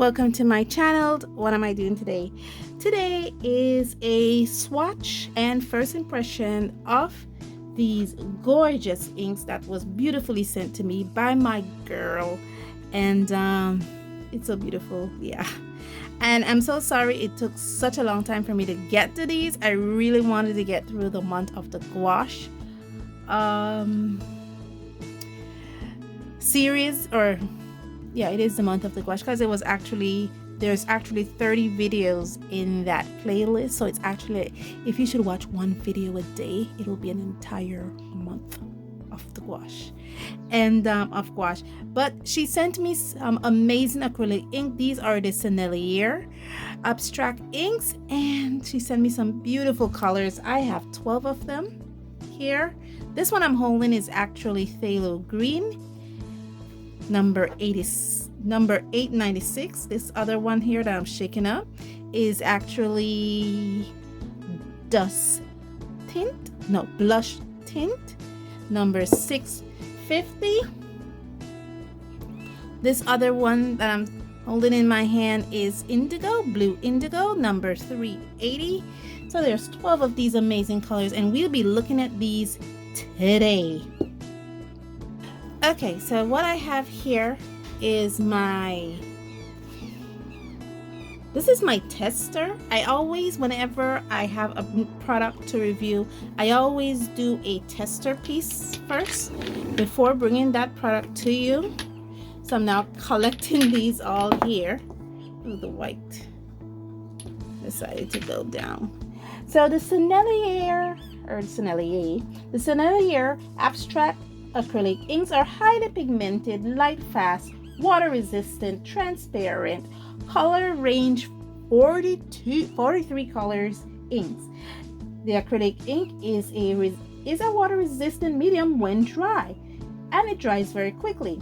welcome to my channel. What am I doing today? Today is a swatch and first impression of these gorgeous inks that was beautifully sent to me by my girl, and it's so beautiful. Yeah, and I'm so sorry it took such a long time for me to get to these. I really wanted to get through the month of the gouache series, or yeah, it is the month of the gouache, because there's actually 30 videos in that playlist. So it's actually, if you should watch one video a day, it will be an entire month of the gouache and of gouache. But she sent me some amazing acrylic ink. These are the Sennelier Abstract Inks, and she sent me some beautiful colors. I have 12 of them here. This one I'm holding is actually phthalo green, number 896. This other one here that I'm shaking up is actually blush tint, number 650. This other one that I'm holding in my hand is blue indigo, number 380. So there's 12 of these amazing colors, and we'll be looking at these today. Okay, so what I have here is this is my tester. I always, whenever I have a product to review, I always do a tester piece first before bringing that product to you. So I'm now collecting these all here. Oh, the white decided to go down. So the Sennelier Abstract Acrylic inks are highly pigmented, light fast, water resistant, transparent, color range 43 colors inks. The acrylic ink is a water resistant medium when dry, and it dries very quickly.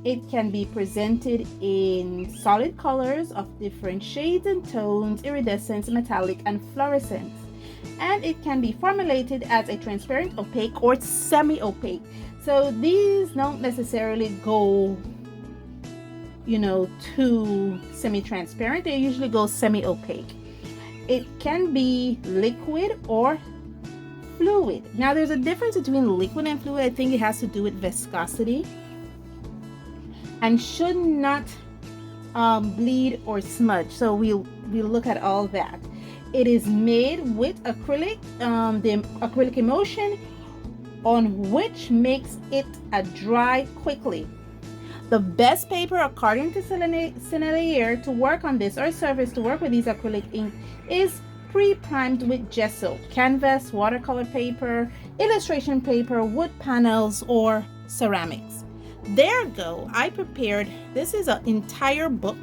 It can be presented in solid colors of different shades and tones, iridescent, metallic, and fluorescent. And it can be formulated as a transparent, opaque, or semi-opaque. So these don't necessarily go, to semi-transparent. They usually go semi-opaque. It can be liquid or fluid. Now there's a difference between liquid and fluid. I think it has to do with viscosity, and should not bleed or smudge. So we'll look at all that. It is made with acrylic, the acrylic emulsion, on which makes it dry quickly. The best paper, according to Sennelier, to work on this, or surface to work with these acrylic ink, is pre-primed with gesso, canvas, watercolor paper, illustration paper, wood panels, or ceramics. There go. I prepared, this is an entire book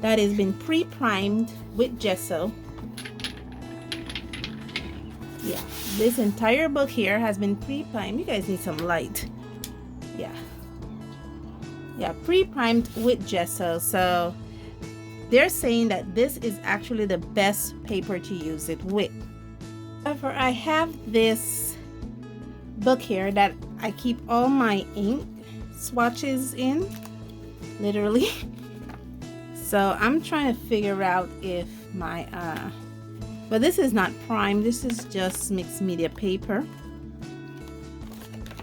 that has been pre-primed with gesso. Yeah, this entire book here has been pre-primed. You guys need some light. Yeah, pre-primed with gesso. So they're saying that this is actually the best paper to use it with. However, I have this book here that I keep all my ink swatches in, literally. So I'm trying to figure out if my but this is not primed. This is just mixed media paper,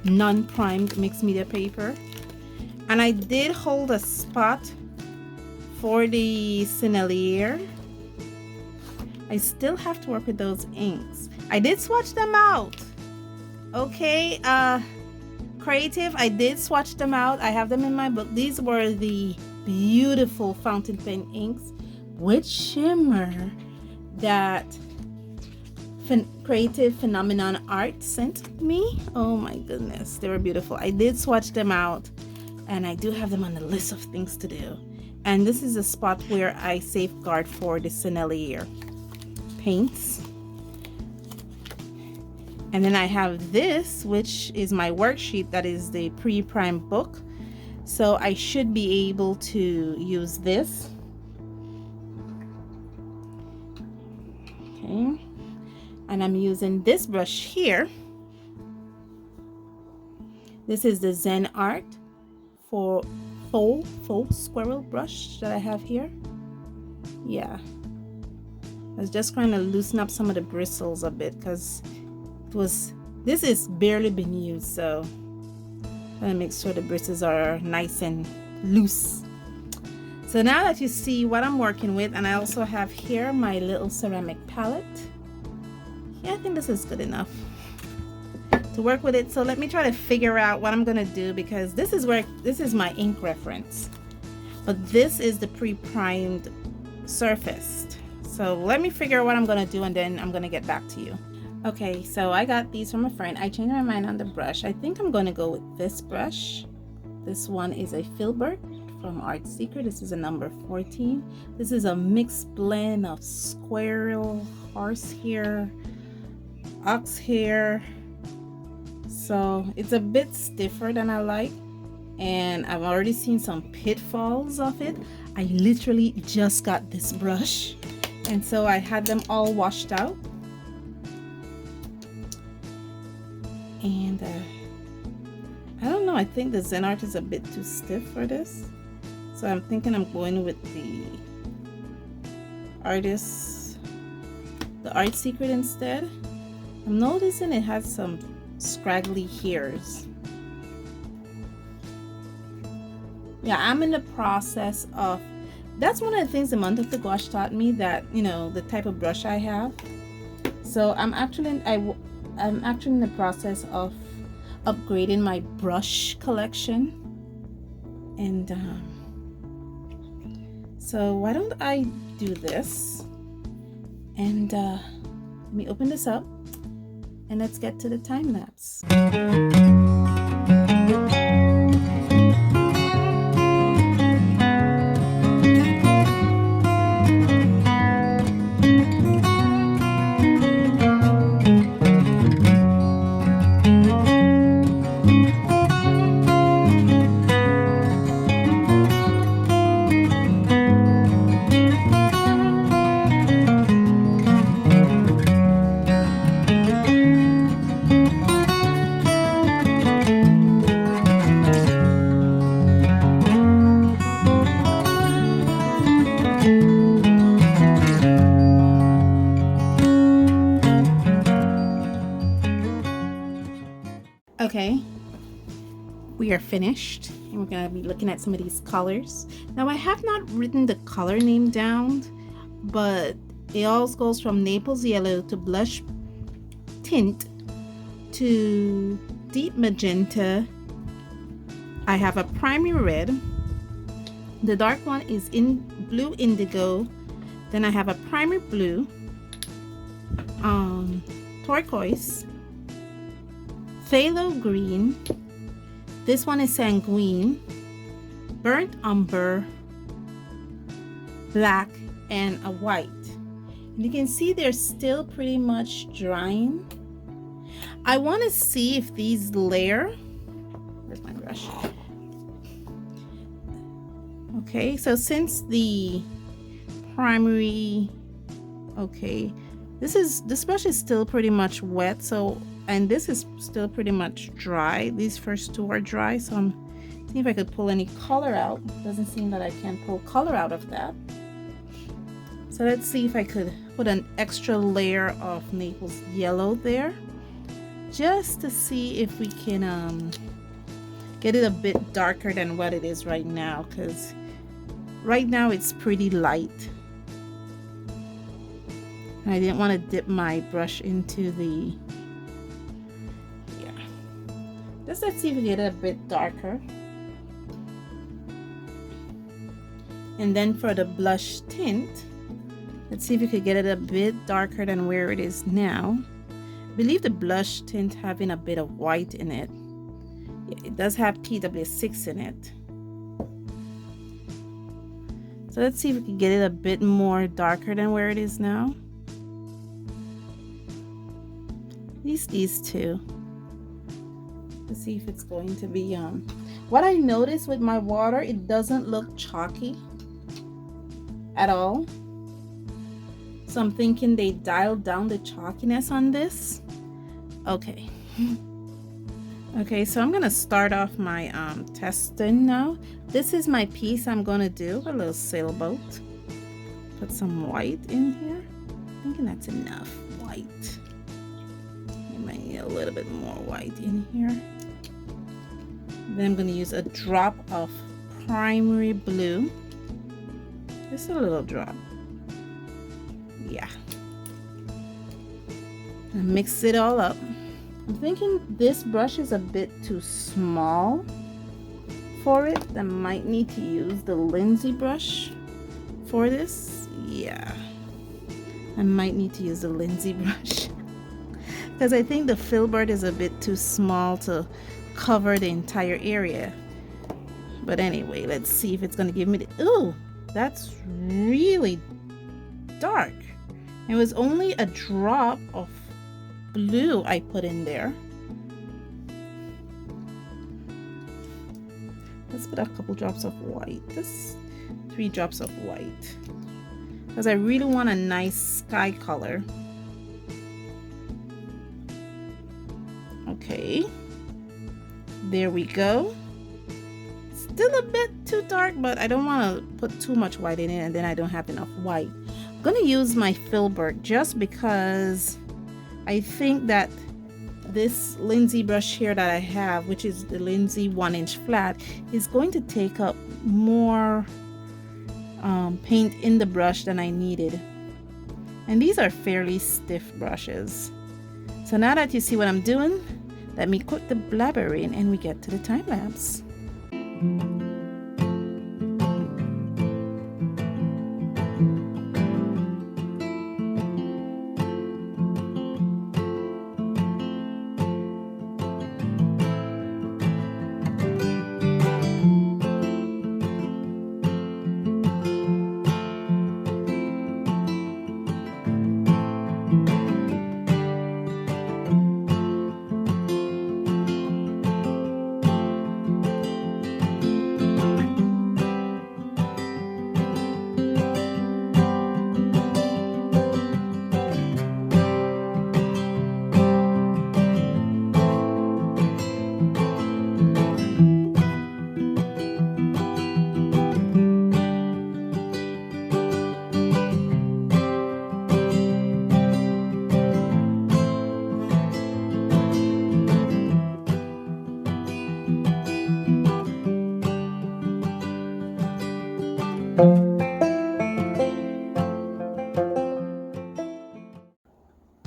non-primed mixed media paper. And I did hold a spot for the Sennelier. I still have to work with those inks. I did swatch them out. Okay, Creative, I did swatch them out. I have them in my book. These were the beautiful fountain pen inks with shimmer that Creative Phenomenon Art sent me. Oh my goodness, they were beautiful. I did swatch them out, and I do have them on the list of things to do. And this is a spot where I safeguard for the Sennelier paints. And then I have this, which is my worksheet, that is the pre-primed book. So I should be able to use this. Okay. And I'm using this brush here. This is the Zen Art faux squirrel brush that I have here. Yeah, I was just trying to loosen up some of the bristles a bit because this is barely been used, so I'm gonna make sure the bristles are nice and loose. So now that you see what I'm working with, and I also have here my little ceramic palette. Yeah, I think this is good enough to work with it. So let me try to figure out what I'm gonna do, because this is my ink reference, but this is the pre-primed surface. So let me figure out what I'm gonna do, and then I'm gonna get back to you. Okay, so I got these from a friend. I changed my mind on the brush. I think I'm gonna go with this brush. This one is a Filbert from Art Secret. This is a number 14. This is a mixed blend of squirrel, horsehair, ox hair. So it's a bit stiffer than I like, and I've already seen some pitfalls of it. I literally just got this brush, and so I had them all washed out. And I don't know, I think the Zen Art is a bit too stiff for this. So I'm thinking I'm going with the Art Secret instead. I'm noticing it has some scraggly hairs. Yeah, I'm in the process of, that's one of the things the month of the gouache taught me, that, you know, the type of brush I have. So I'm actually in the process of upgrading my brush collection, and so why don't I do this, and let me open this up and let's get to the time lapse. Okay, we are finished, and we're going to be looking at some of these colors. Now, I have not written the color name down, but it all goes from Naples yellow to blush tint to deep magenta. I have a primary red. The dark one is in blue indigo. Then I have a primary blue, turquoise, phthalo green. This one is sanguine, burnt umber, black, and a white. And you can see they're still pretty much drying. I want to see if these layer. Where's my brush? Okay, so since the primary, okay, this brush is still pretty much wet, so, and this is still pretty much dry. These first two are dry, so I'm seeing if I could pull any color out. Doesn't seem that I can pull color out of that. So let's see if I could put an extra layer of Naples yellow there, just to see if we can get it a bit darker than what it is right now, because right now it's pretty light. And I didn't want to dip my brush into the, just let's see if we get it a bit darker. And then for the blush tint, let's see if we could get it a bit darker than where it is now. I believe the blush tint having a bit of white in it. Yeah, it does have PW6 in it. So let's see if we can get it a bit more darker than where it is now. At least these two. Let's see if it's going to be what I noticed with my water, it doesn't look chalky at all. So I'm thinking they dialed down the chalkiness on this. Okay. Okay, so I'm gonna start off my testing now. This is my piece I'm gonna do, a little sailboat. Put some white in here. I'm thinking that's enough white. You might need a little bit more white in here. Then I'm gonna use a drop of primary blue. Just a little drop. Yeah. And mix it all up. I'm thinking this brush is a bit too small for it. I might need to use the Lindsay brush for this. Yeah, I might need to use the Lindsay brush because I think the filbert is a bit too small to cover the entire area. But anyway, let's see if it's gonna give me the, ooh, that's really dark. It was only a drop of blue I put in there. Let's put a couple drops of white. Just 3 drops of white because I really want a nice sky color. Okay, there we go. Still a bit too dark, but I don't want to put too much white in it and then I don't have enough white. I'm gonna use my filbert just because I think that this Lindsay brush here that I have, which is the Lindsay 1-inch flat, is going to take up more paint in the brush than I needed. And these are fairly stiff brushes. So now that you see what I'm doing, let me quit the blabbering and we get to the time lapse.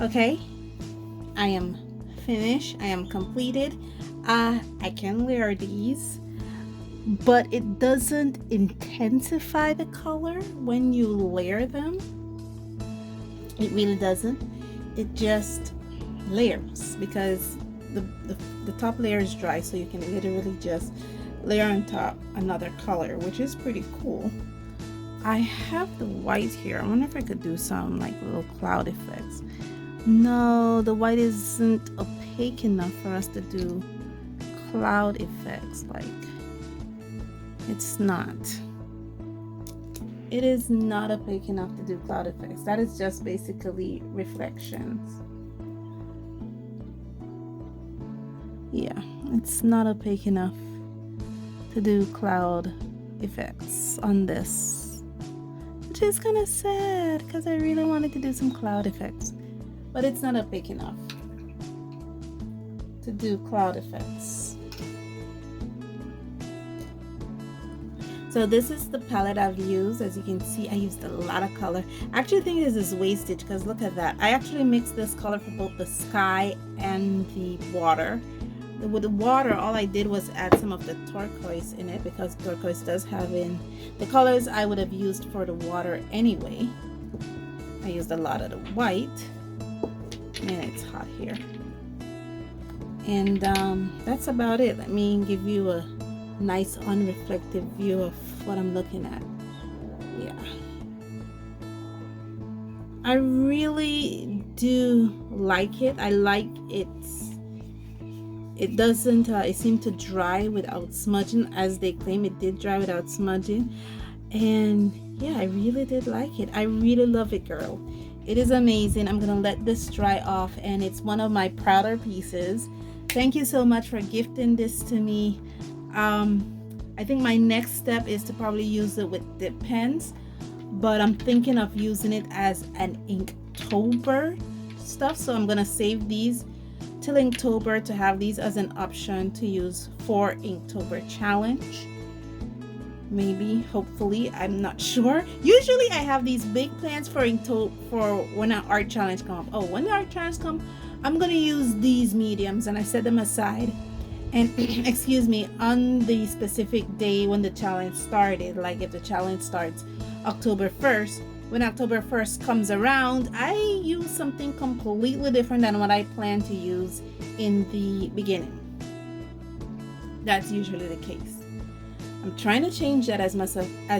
Okay, I am finished. I am completed. I can layer these, but it doesn't intensify the color when you layer them. It really doesn't. It just layers because the top layer is dry, so you can literally just layer on top another color, which is pretty cool. I have the white here. I wonder if I could do some like little cloud effects. No, the white isn't opaque enough for us to do cloud effects. Like, it's not. It is not opaque enough to do cloud effects. That is just basically reflections. Yeah, it's not opaque enough to do cloud effects on this, which is kind of sad because I really wanted to do some cloud effects. But it's not opaque enough to do cloud effects. So this is the palette I've used. As you can see, I used a lot of color. I actually think this is wastage because look at that. I actually mixed this color for both the sky and the water. With the water, all I did was add some of the turquoise in it because turquoise does have in the colors I would have used for the water anyway. I used a lot of the white. And it's hot here, and that's about it. Let me give you a nice unreflective view of what I'm looking at. Yeah, I really do like it. I like it. It doesn't it seemed to dry without smudging, as they claim it did dry without smudging. And yeah, I really did like it. I really love it, girl. It is amazing. I'm gonna let this dry off, and it's one of my prouder pieces. Thank you so much for gifting this to me. I think my next step is to probably use it with dip pens, but I'm thinking of using it as an Inktober stuff. So I'm gonna save these till Inktober to have these as an option to use for Inktober challenge. Maybe, hopefully, I'm not sure. Usually I have these big plans for when an art challenge comes. Oh, when the art challenge comes, I'm gonna use these mediums, and I set them aside. And excuse me, on the specific day when the challenge started, like if the challenge starts October 1st, when October 1st comes around, I use something completely different than what I plan to use in the beginning. That's usually the case. I'm trying to change that as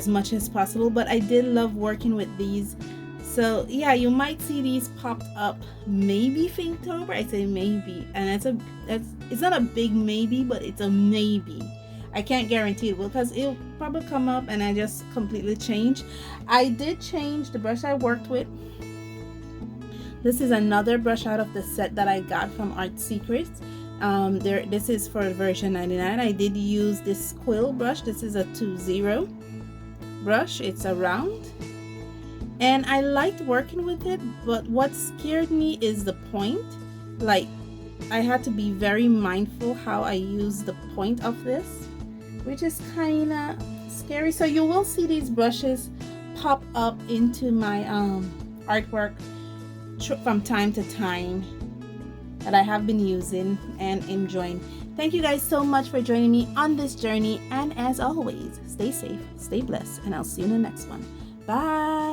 much as possible, but I did love working with these. So yeah, you might see these popped up maybe for Inktober. I say maybe, and it's not a big maybe, but it's a maybe. I can't guarantee it because it'll probably come up and I just completely change. I did change the brush I worked with. This is another brush out of the set that I got from Art Secrets. This is for version 99. I did use this quill brush. This is a 2-0 brush. It's a round, and I liked working with it, but what scared me is the point. Like, I had to be very mindful how I use the point of this, which is kind of scary. So you will see these brushes pop up into my artwork from time to time that I have been using and enjoying. Thank you guys so much for joining me on this journey, and as always, stay safe, stay blessed, and I'll see you in the next one. Bye.